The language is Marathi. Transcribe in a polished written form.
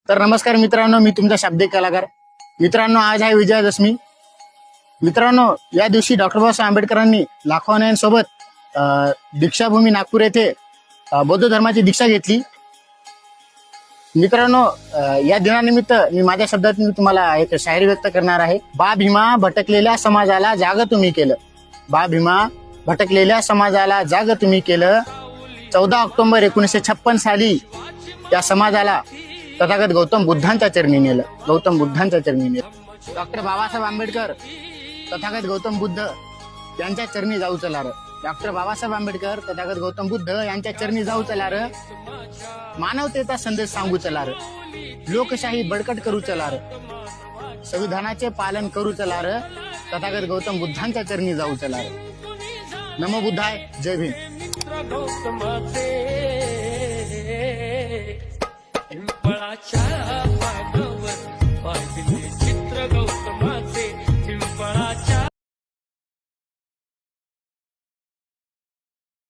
तर नमस्कार मित्रांनो, मी तुमचा शाब्दिक कलाकार. मित्रांनो, आज आहे विजयादशमी. मित्रांनो, या दिवशी डॉक्टर बाबासाहेब आंबेडकरांनी लाखो दीक्षाभूमी नागपूर येथे बौद्ध धर्माची दीक्षा घेतली. मित्रांनो, या दिनानिमित्त मी माझ्या शब्दात मी तुम्हाला एक शायरी व्यक्त करणार आहे. बा भीमा भटकलेल्या समाजाला जाग तुम्ही केलं. बा भीमा भटकलेल्या समाजाला जाग तुम्ही केलं. 14 ऑक्टोबर 1956 साली या समाजाला तथागत गौतम बुद्धांच्या चरणी नेलं. गौतम बुद्धांच्या चरणी नेलं. डॉक्टर बाबासाहेब आंबेडकर तथागत गौतम बुद्ध यांच्या चरणी जाऊ चलार. डॉक्टर बाबासाहेब आंबेडकर तथागत गौतम बुद्ध यांच्या चरणी जाऊ चलार. मानवतेचा संदेश सांगू चलार. लोकशाही बळकट करू चलार. संविधानाचे पालन करू चलार. तथागत गौतम बुद्धांच्या चरणी जाऊ चलार. नमो बुद्धाय. जय भीम. पिंपळाच्या